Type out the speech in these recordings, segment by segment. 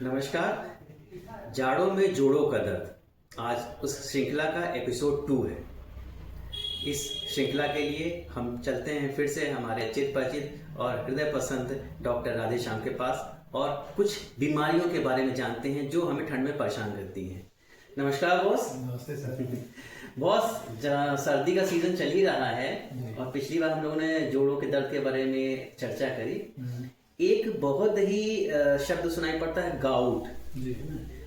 नमस्कार। जाड़ों में जोड़ों का दर्द आज उस श्रृंखला का एपिसोड 2 है। इस श्रृंखला के लिए हम चलते हैं फिर से हमारे चित परिचित और हृदय पसंद डॉक्टर राधेश्याम के पास और कुछ बीमारियों के बारे में जानते हैं जो हमें ठंड में परेशान करती हैं। नमस्कार बॉस। नमस्ते सर। बॉस, सर्दी का सीजन चल ही रहा है और पिछली बार हम लोगों ने जोड़ों के दर्द के बारे में चर्चा करी। एक बहुत ही शब्द सुनाई पड़ता है, गाउट।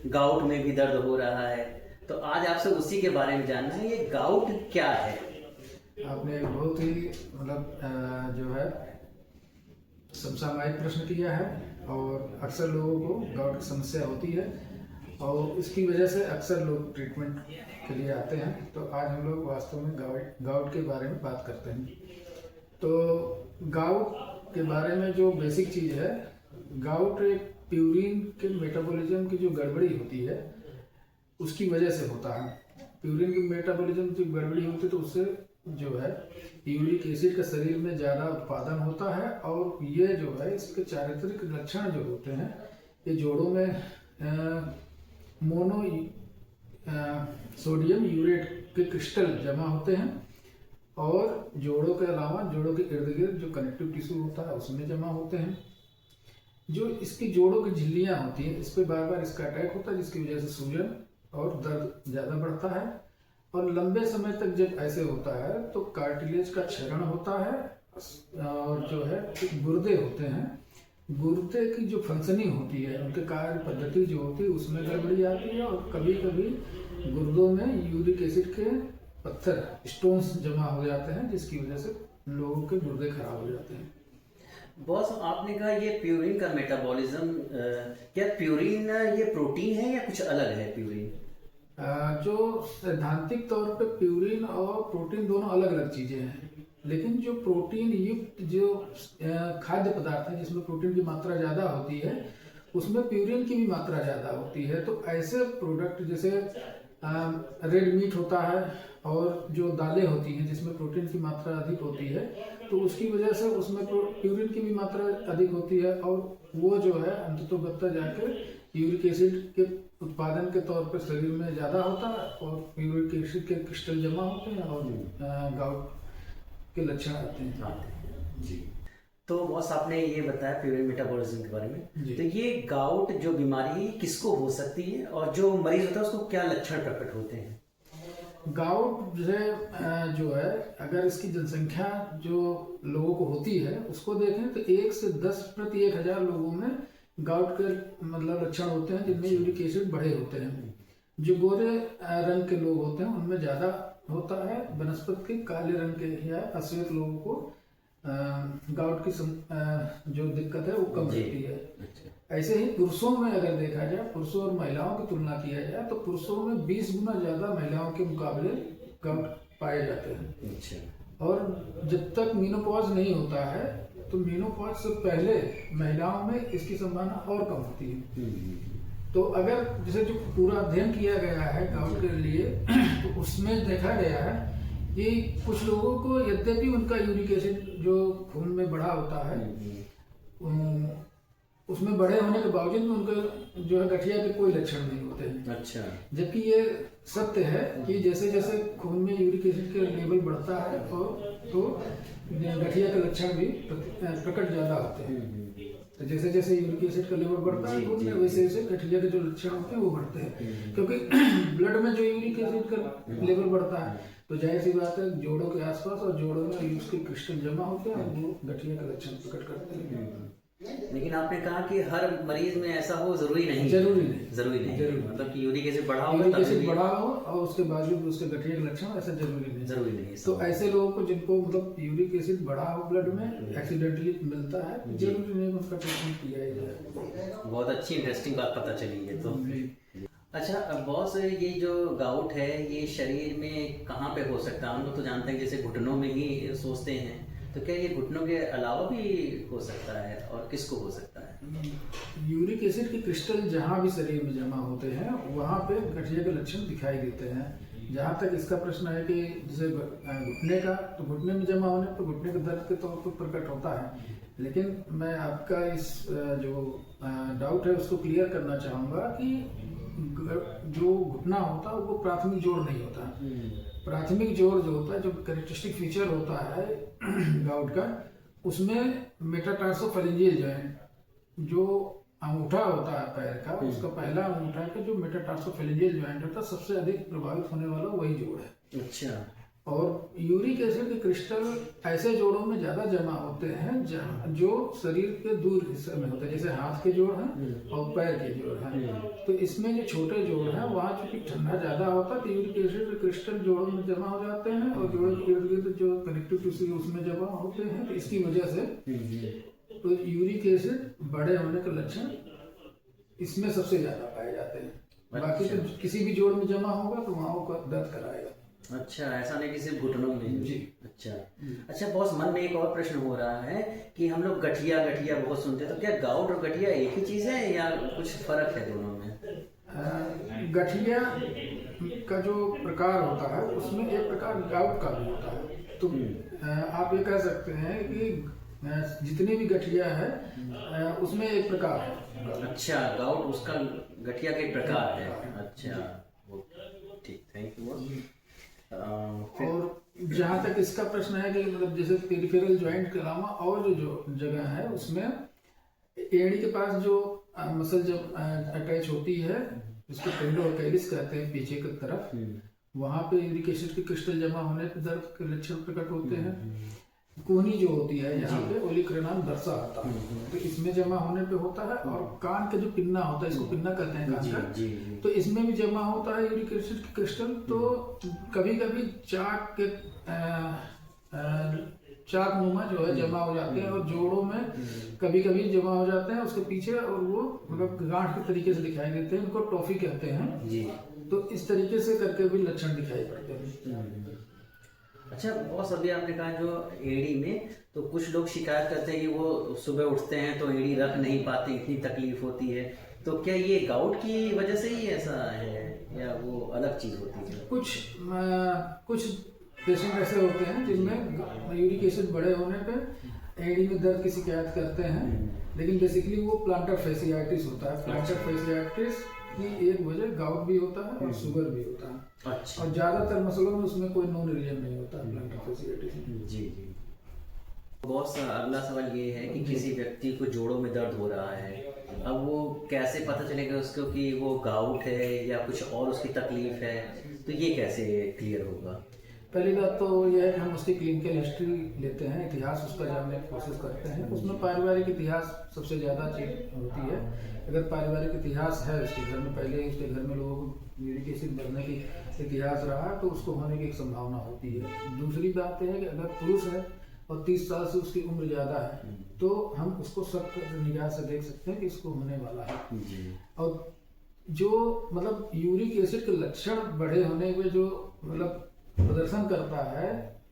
गाउट में भी दर्द हो रहा है, तो आज आपसे उसी के बारे में जानना है, ये गाउट क्या है। आपने बहुत ही जो है समसामयिक प्रश्न किया है और अक्सर लोगों को गाउट की समस्या होती है और इसकी वजह से अक्सर लोग ट्रीटमेंट के लिए आते हैं। तो आज हम लोग वास्तव में गाउट के बारे में बात करते हैं। तो गाउट के बारे में जो बेसिक चीज़ है, गाउट एक प्यूरिन के मेटाबॉलिज्म की जो गड़बड़ी होती है उसकी वजह से होता है। प्यूरिन की मेटाबॉलिज्म की गड़बड़ी होती है तो उससे जो है यूरिक एसिड का शरीर में ज़्यादा उत्पादन होता है और ये जो है इसके चारित्रिक लक्षण जो होते हैं, ये जोड़ों में मोनो सोडियम यूरेट के क्रिस्टल जमा होते हैं और जोड़ों के अलावा जोड़ों के इर्द गिर्द जो कनेक्टिव टिश्यू होता है उसमें जमा होते हैं। जो इसकी जोड़ों की झिल्लियाँ होती हैं, इस पर बार बार इसका अटैक होता है जिसकी वजह से सूजन और दर्द ज़्यादा बढ़ता है और लंबे समय तक जब ऐसे होता है तो कार्टिलेज का क्षरण होता है और जो है गुर्दे होते हैं, गुर्दे की जो फंक्शनिंग होती है, उनके कार्य पद्धति जो होती है उसमें गड़बड़ी आती है और कभी कभी गुर्दों में यूरिक एसिड के पत्थर स्टोन्स जमा हो जाते हैं जिसकी वजह से लोगों के गुर्दे खराब हो जाते हैं। बॉस, आपने कहा ये प्यूरिन का मेटाबॉलिज्म, क्या प्यूरिन ये प्रोटीन है या कुछ अलग है प्यूरिन? जो सैद्धांतिक तौर पे प्यूरिन और प्रोटीन दोनों अलग अलग चीजें हैं, लेकिन जो प्रोटीन युक्त जो खाद्य पदार्थ है जिसमें प्रोटीन की मात्रा ज़्यादा होती है उसमें प्यूरिन की भी मात्रा ज़्यादा होती है। तो ऐसे प्रोडक्ट जैसे रेड मीट होता है और जो दालें होती हैं जिसमें प्रोटीन की मात्रा अधिक होती है तो उसकी वजह से उसमें प्यूरिन की भी मात्रा अधिक होती है और वो जो है अंततोगत्ता जाकर यूरिक एसिड के उत्पादन के तौर पर शरीर में ज़्यादा होता है और यूरिक एसिड के क्रिस्टल जमा होते हैं और गाउट के लक्षण आते हैं। जी, तो बॉस आपने ये बताया प्यूरिन मेटाबॉलिज्म के बारे में, तो ये गाउट जो बीमारी है किसको हो सकती है और जो मरीज होता है उसको क्या लक्षण प्रकट होते हैं? गाउट जो है अगर इसकी जनसंख्या जो लोगों को होती है उसको देखें तो 1 से 10 प्रति 1000 लोगों में गाउट के लक्षण होते हैं जिनमें यूरिक एसिड बढ़े होते हैं। जो गोरे रंग के लोग होते हैं उनमें ज़्यादा होता है, वनस्पति के काले रंग के या अश्वेत लोगों को गाउट की जो दिक्कत है वो कम रहती है। ऐसे ही पुरुषों में अगर देखा जाए, पुरुषों और महिलाओं की तुलना किया जाए तो पुरुषों में 20 गुना ज़्यादा महिलाओं के मुकाबले गाउट पाए जाते हैं। और जब तक मीनोपॉज नहीं होता है तो मीनोपॉज से पहले महिलाओं में इसकी संभावना और कम होती है। तो अगर जैसे जो पूरा अध्ययन किया गया है गाउट के लिए तो उसमें देखा गया है कि कुछ लोगों को यद्यपि उनका यूरिक एसिड जो खून में बढ़ा होता है उसमें बढ़े होने के बावजूद में उनका जो है गठिया के कोई लक्षण नहीं होते हैं। अच्छा, जबकि ये सत्य है कि जैसे जैसे खून में यूरिक एसिड का लेवल बढ़ता है और तो गठिया के लक्षण भी प्रकट ज़्यादा होते हैं। तो जैसे जैसे यूरिक एसिड का लेवल बढ़ता है खून में वैसे वैसे गठिया के जो लक्षण होते हैं वो बढ़ते हैं, क्योंकि ब्लड में जो यूरिक एसिड का लेवल बढ़ता है तो जाहिर सी बात है जोड़ों के आसपास और जोड़ों में उसके क्रिस्टल जमा होते हैं और वो गठिया का लक्षण प्रकट करते हैं। लेकिन आपने कहा कि हर मरीज में ऐसा हो जरूरी नहीं, मतलब कि यूरिक एसिड बढ़ा हो और उसके बावजूद उसके गठिया के लक्षण ऐसा जरूरी नहीं। तो ऐसे लोगों को जिनको मतलब यूरिक एसिड बढ़ा हो ब्लड में एक्सीडेंटली मिलता है, जरूरी नहीं उनका ट्रीटमेंट किया ही जाए। बहुत अच्छी इंटरेस्टिंग बात पता चली है। तो अच्छा बॉस, ये जो गाउट है ये शरीर में कहाँ पे हो सकता है? हम लोग तो जानते हैं जैसे घुटनों में ही सोचते हैं, तो क्या ये घुटनों के अलावा भी हो सकता है और किसको हो सकता है? यूरिक एसिड के क्रिस्टल जहाँ भी शरीर में जमा होते हैं वहाँ पे गठिया के लक्षण दिखाई देते हैं। जहाँ तक इसका प्रश्न है कि जैसे घुटने का, तो घुटने में जमा होने पर घुटने के दर्द के तौर पर प्रकट होता है, लेकिन मैं आपका इस जो डाउट है उसको क्लियर करना चाहूँगा कि जो घुटना होता है वो प्राथमिक जोड़ नहीं होता। प्राथमिक जोड़ जो होता है, जो कैरेक्टरिस्टिक फीचर होता है गाउट का, उसमें मेटाटार्सोफेरेंजियल जॉइंट, जो अंगूठा होता है पैर का, उसका पहला अंगूठा का जो मेटाटार्सोफेरेंजियल जॉइंट होता है, सबसे अधिक प्रभावित होने वाला वही जोड़ है। अच्छा। और यूरिक एसिड के क्रिस्टल ऐसे जोड़ों में ज्यादा जमा होते हैं जो शरीर के दूर हिस्से में होते हैं, जैसे हाथ के जोड़ हैं और पैर के जोड़ हैं। तो इसमें जो छोटे जोड़ हैं वहाँ चूंकि ठंडा ज्यादा होता है तो यूरिक एसिड के क्रिस्टल जोड़ों में जमा हो जाते हैं, और जोड़ों के इर्द गिर्द जो कनेक्टिव टिश्यू उसमें जमा होते हैं। तो इसकी वजह से तो यूरिक एसिड बड़े होने के लक्षण इसमें सबसे ज्यादा पाए जाते हैं। बाकी तो किसी भी जोड़ में जमा होगा तो वहाँ वो दर्द कराएगा। अच्छा, ऐसा नहीं कि सिर्फ घुटनों में जी। अच्छा। अच्छा बॉस, मन में एक और प्रश्न हो रहा है कि हम लोग गठिया गठिया बहुत सुनते हैं, तो क्या गाउट और गठिया एक ही चीज है या कुछ फर्क है दोनों में? गठिया का जो प्रकार होता है उसमें एक प्रकार गाउट का भी होता है। तो आप ये कह सकते हैं कि जितने भी गठिया है उसमें एक प्रकार है। अच्छा, गाउट उसका गठिया का एक प्रकार है। अच्छा, ठीक, थैंक यू बॉस। और जहाँ तक इसका प्रश्न है कि मतलब जैसे पेरिफेरल जॉइंट के अलावा और जो जगह है उसमें एड़ी के पास जो मसल जब अटैच होती है, उसको टेंडोअर्टाइटिस कहते हैं पीछे की तरफ, वहाँ पे यूरिक एसिड के क्रिस्टल जमा होने पे दर्द के लक्षण प्रकट होते हैं। कोहनी जो होती है यहाँ पे ओलिक्रेनाम दर्सा आता है, तो इसमें जमा होने पे होता है। और कान का जो पिन्ना होता है, इसको पिन्ना कहते हैं कान का, तो इसमें भी जमा होता है यूरिक एसिड के क्रिस्टल। तो कभी कभी चाक के चाक नुमा जो है जमा हो जाते हैं, और जोड़ों में कभी कभी जमा हो जाते हैं उसके पीछे, और वो मतलब गांठ के तरीके से दिखाई देते हैं, उनको टॉफी कहते हैं। तो इस तरीके से करके भी लक्षण दिखाई पड़ते हैं। अच्छा बॉस, अभी आपने कहा जो एड़ी में, तो कुछ लोग शिकायत करते हैं कि वो सुबह उठते हैं तो एड़ी रख नहीं पाते, इतनी तकलीफ होती है, तो क्या ये गाउट की वजह से ही ऐसा है या वो अलग चीज होती है? कुछ पेशेंट ऐसे होते हैं जिनमें यूरिक एसिड बढ़े होने पे एड़ी में दर्द की शिकायत करते हैं, लेकिन बेसिकली वो प्लांटर फेसियाइटिस होता है। प्लांटर फेसियाइटिस की एक वजह गाउट भी होता है और शुगर भी होता है। अच्छा। और ज्यादातर मसलों में उसमें कोई नॉन रीजन नहीं होता प्लांटर फेसियाइटिस में। जी जी। बहुत अगला सवाल ये है कि किसी व्यक्ति को जोड़ों में दर्द हो रहा है, अब वो कैसे पता चलेगा उसको कि वो गाउट है या कुछ और उसकी तकलीफ है, तो ये कैसे क्लियर होगा? पहली बात तो यह है कि हम उसकी क्लिनिकल हिस्ट्री लेते हैं, इतिहास उसका जानने की कोशिश करते हैं। उसमें पारिवारिक इतिहास सबसे ज़्यादा चीज होती है। अगर पारिवारिक इतिहास है उसके घर में, पहले उसके घर में लोगों को यूरिक एसिड बढ़ने की इतिहास रहा, तो उसको होने की एक संभावना होती है। दूसरी बात यह है कि अगर पुरुष है और 30 साल से उसकी उम्र ज़्यादा है, तो हम उसको सब निगाह से देख सकते हैं कि इसको होने वाला है। और जो मतलब यूरिक एसिड के लक्षण बढ़े होने में जो मतलब प्रदर्शन करता है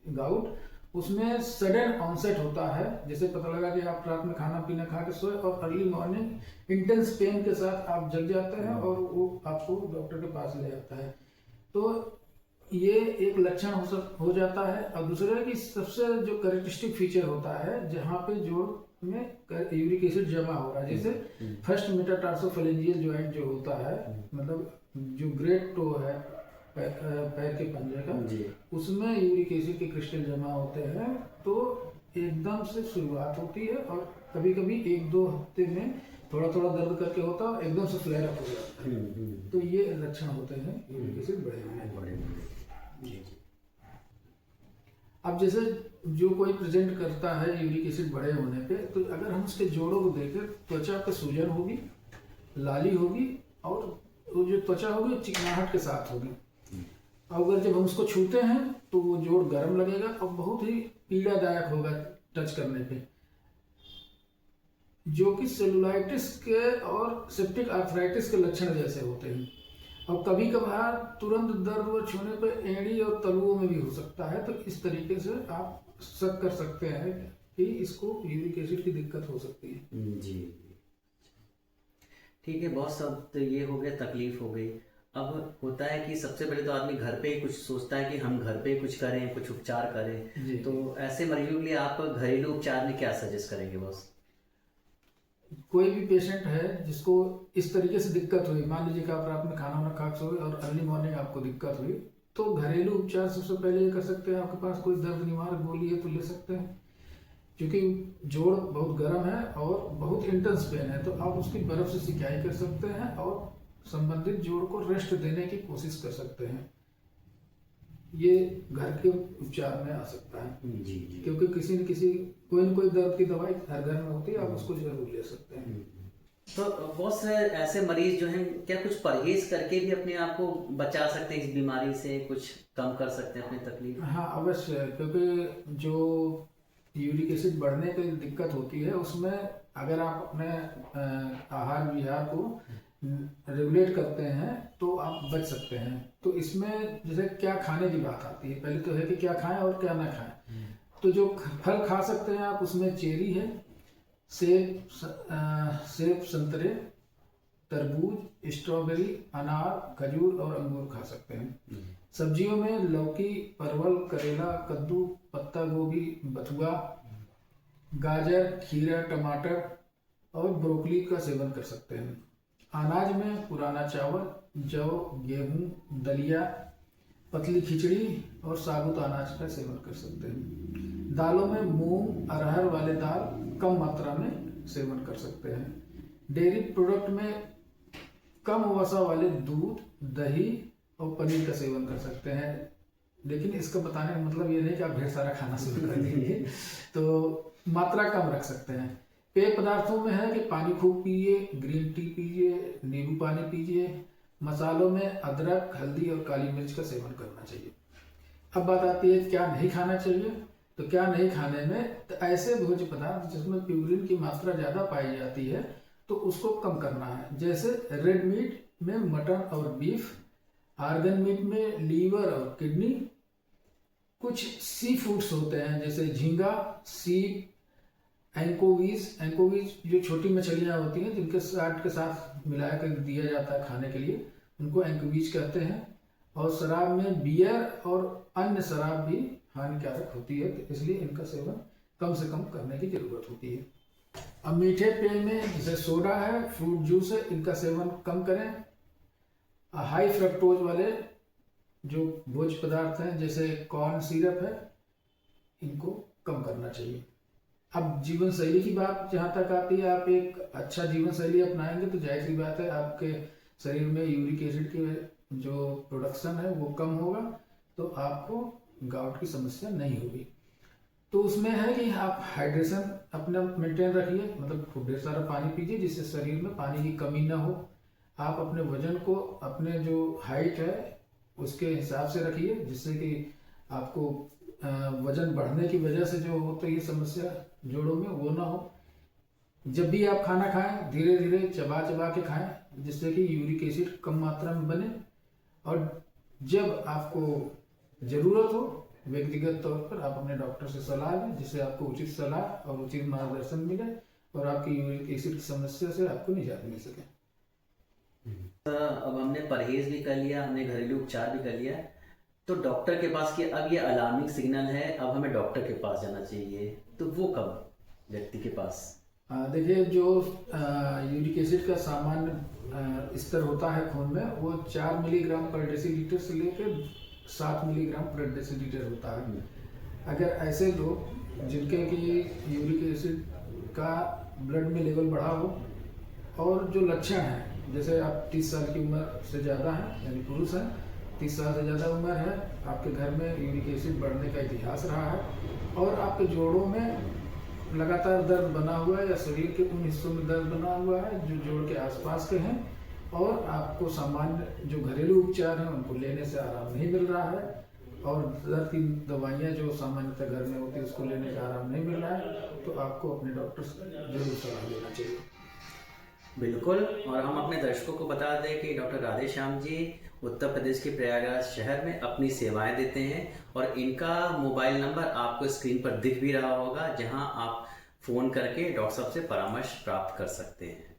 गाउट, उसमें सडन ऑनसेट होता है। जैसे पता लगा कि आप रात में खाना पीना खा के सोए और अर्ली मॉर्निंग इंटेंस पेन के साथ आप जग जाते हैं और वो आपको डॉक्टर के पास ले जाता है, तो ये एक लक्षण हो जाता है। और दूसरा कि सबसे जो कैरेक्टरिस्टिक फीचर होता है जहाँ पे जोड़ में यूरिक एसिड जमा हो रहा है, जैसे फर्स्ट मेटाटार्सोफेरेंजियल जॉइंट जो होता है, मतलब जो ग्रेट टो है पैर के पंजे का, उसमें यूरिक एसिड के क्रिस्टल जमा होते हैं। तो एकदम से शुरुआत होती है और कभी कभी 1-2 हफ्ते में थोड़ा थोड़ा दर्द करके होता है, एकदम से फ्लेयर अप हो जाता है। तो ये लक्षण होते हैं यूरिक एसिड बढ़े होने। अब जैसे जो कोई प्रेजेंट करता है यूरिक एसिड बढ़े होने पे, तो अगर हम उसके जोड़ों को देखें, त्वचा पे सूजन होगी, लाली होगी, और वो जो त्वचा होगी चिकनाहट के साथ होगी। अगर जब हम उसको छूते हैं तो वो जोड़ गर्म लगेगा और बहुत ही पीड़ादायक होगा टच करने पे, जो कि सेलुलाइटिस के और सेप्टिक आर्थराइटिस के लक्षण जैसे होते हैं। और कभी कभार तुरंत दर्द व छूने पे एड़ी और तलुओं में भी हो सकता है। तो इस तरीके से आप शक कर सकते हैं कि इसको यूरिक एसिड की दिक्कत हो सकती है। जी ठीक है बॉस, अब तो ये हो गया, तकलीफ हो गई। अब होता है कि सबसे पहले तो आदमी घर पे ही कुछ सोचता है कि हम घर पे ही कुछ करें, कुछ उपचार करें। जी। तो ऐसे मरीजों के लिए आप घरेलू उपचार में क्या सजेस्ट करेंगे बॉस? कोई भी पेशेंट है जिसको इस तरीके से दिक्कत हुई, मान लीजिए कि आप रात में खाना वाना खा के सोए और अर्ली मॉर्निंग आपको दिक्कत हुई, तो घरेलू उपचार सबसे पहले ये कर सकते हैं। आपके पास कोई दर्द निवारक गोली है तो ले सकते हैं, क्योंकि जोड़ बहुत गर्म है और बहुत इंटेंस पेन है, तो आप उसकी बर्फ से सिकाई कर सकते हैं और संबंधित जोड़ को रेस्ट देने की कोशिश कर सकते हैं। ये घर के उपचार में आ सकता है। जी जी। क्योंकि किसी न किसी कोई न कोई दर्द की दवाई हर घर में होती है, आप उसको जरूर ले सकते हैं। तो बहुत से ऐसे मरीज जो हैं, क्या कुछ परहेज करके भी अपने आप को बचा सकते हैं इस बीमारी से, कुछ कम कर सकते हैं अपनी तकलीफ? हाँ अवश्य, क्योंकि जो यूरिक एसिड बढ़ने की दिक्कत होती है उसमें अगर आप अपने आहार विहार को रेगुलेट करते हैं तो आप बच सकते हैं। तो इसमें जैसे क्या खाने की बात आती है, पहले तो है कि क्या खाएं और क्या ना खाएं। तो जो फल खा सकते हैं आप, उसमें चेरी है, सेब, संतरे, तरबूज, स्ट्रॉबेरी, अनार, खजूर और अंगूर खा सकते हैं। सब्जियों में लौकी, परवल, करेला, कद्दू, पत्ता गोभी, बथुआ, गाजर, खीरा, टमाटर और ब्रोकली का सेवन कर सकते हैं। अनाज में पुराना चावल, जौ, गेहूं, दलिया, पतली खिचड़ी और साबुत अनाज का सेवन कर सकते हैं। दालों में मूंग, अरहर वाले दाल कम मात्रा में सेवन कर सकते हैं। डेयरी प्रोडक्ट में कम वसा वाले दूध, दही और पनीर का सेवन कर सकते हैं। लेकिन इसका बताने का मतलब ये नहीं कि आप ढेर सारा खाना शुरू कर देंगे, तो मात्रा कम रख सकते हैं। पेय पदार्थों में है कि पानी खूब पीजिए, ग्रीन टी पीजिए, नींबू पानी पीजिए। मसालों में अदरक, हल्दी और काली मिर्च का सेवन करना चाहिए। अब बात आती है क्या नहीं खाना चाहिए। तो क्या नहीं खाने में, तो ऐसे भोज्य पदार्थ जिसमें प्यूरिन की मात्रा ज़्यादा पाई जाती है तो उसको कम करना है। जैसे रेड मीट में मटन और बीफ, आर्गन मीट में लीवर और किडनी, कुछ सी फूड्स होते हैं जैसे झींगा, सीप, एंकोवीज जो छोटी मछलियां होती हैं जिनके साट के साथ मिला कर दिया जाता है खाने के लिए, उनको एंकोवीज कहते हैं। और शराब में बियर और अन्य शराब भी हानिकारक होती है, तो इसलिए इनका सेवन कम से कम करने की जरूरत होती है। अब मीठे पेय में जैसे सोडा है, फ्रूट जूस है, इनका सेवन कम करें। हाई फ्रक्टोज वाले जो भोज्य पदार्थ हैं जैसे कॉर्न सिरप है, इनको कम करना चाहिए। अब जीवन शैली की बात जहाँ तक आती है, आप एक अच्छा जीवन शैली अपनाएंगे तो जाहिर सी बात है आपके शरीर में यूरिक एसिड की जो प्रोडक्शन है वो कम होगा, तो आपको गाउट की समस्या नहीं होगी। तो उसमें है कि आप हाइड्रेशन अपना मेंटेन रखिए, मतलब खूब ढेर सारा पानी पीजिए जिससे शरीर में पानी की कमी ना हो। आप अपने वजन को अपने जो हाइट है उसके हिसाब से रखिए, जिससे कि आपको वजन बढ़ने की वजह से जो हो तो ये समस्या जोड़ों में वो ना हो। जब भी आप खाना खाएं धीरे धीरे चबा चबा के खाएं, जिससे कि यूरिक एसिड कम मात्रा में बने। और जब आपको ज़रूरत हो व्यक्तिगत तौर पर आप अपने डॉक्टर से सलाह लें, जिससे आपको उचित सलाह और उचित मार्गदर्शन मिले और आपकी यूरिक एसिड की समस्या से आपको निजात मिल सके। अब हमने परहेज भी कर लिया, हमने घरेलू उपचार भी कर लिया, तो डॉक्टर के पास कि अब ये अलार्मिंग सिग्नल है, अब हमें डॉक्टर के पास जाना चाहिए, तो वो कब व्यक्ति के पास? देखिए, जो यूरिक एसिड का सामान्य स्तर होता है खून में वो 4 मिलीग्राम पर डेसीलीटर से लेकर 7 मिलीग्राम पर डेसीलीटर होता है। अगर ऐसे लोग जिनके कि यूरिक एसिड का ब्लड में लेवल बढ़ा हो और जो लक्षण हैं, जैसे आप 30 साल की उम्र से ज़्यादा हैं, यानी पुरुष हैं, 30 साल से ज़्यादा उम्र है, आपके घर में यूरिक एसिड बढ़ने का इतिहास रहा है और आपके जोड़ों में लगातार दर्द बना हुआ है या शरीर के उन हिस्सों में दर्द बना हुआ है जो जोड़ के आसपास के हैं, और आपको सामान्य जो घरेलू उपचार हैं उनको लेने से आराम नहीं मिल रहा है, और दर्द की दवाइयाँ जो सामान्यतः घर में होती है उसको लेने से आराम नहीं मिल रहा है, तो आपको अपने डॉक्टर से जरूर सलाह लेना चाहिए। बिल्कुल। और हम अपने दर्शकों को बता दें कि डॉक्टर राधेश्याम जी उत्तर प्रदेश के प्रयागराज शहर में अपनी सेवाएं देते हैं, और इनका मोबाइल नंबर आपको स्क्रीन पर दिख भी रहा होगा, जहां आप फ़ोन करके डॉक्टर साहब से परामर्श प्राप्त कर सकते हैं।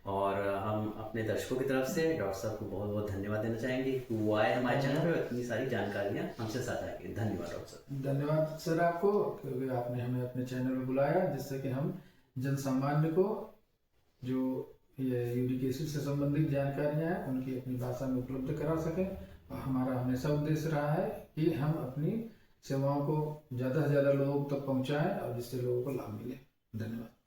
और हम अपने दर्शकों की तरफ से डॉक्टर साहब को बहुत बहुत धन्यवाद देना चाहेंगे कि वो आए हमारे चैनल पे इतनी सारी जानकारियाँ हमसे साझा की। धन्यवाद डॉक्टर साहब। धन्यवाद सर आपको, क्योंकि आपने हमें अपने चैनल पर बुलाया, जिससे कि हम जन सामान्य को जो ये यूरिक एसिड से संबंधित जानकारियाँ हैं उनकी अपनी भाषा में उपलब्ध करा सकें। और हमारा हमेशा उद्देश्य रहा है कि हम अपनी सेवाओं को ज़्यादा से ज़्यादा लोगों तक पहुँचाएँ और जिससे लोगों को लाभ मिले। धन्यवाद।